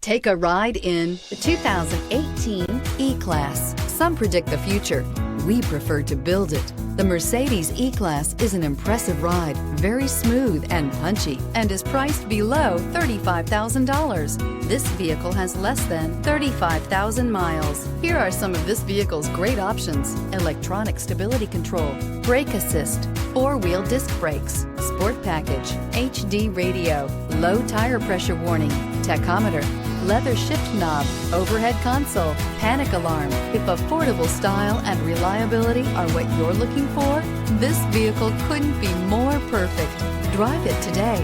Take a ride in the 2018 E-Class. Some predict the future. We prefer to build it. The Mercedes E-Class is an impressive ride, very smooth and punchy, and is priced below $35,000. This vehicle has less than 35,000 miles. Here are some of this vehicle's great options: electronic stability control, brake assist, four-wheel disc brakes, sport package, HD radio, low tire pressure warning, tachometer, leather shift knob, overhead console, panic alarm. If affordable style and reliability are what you're looking for, this vehicle couldn't be more perfect. Drive it today.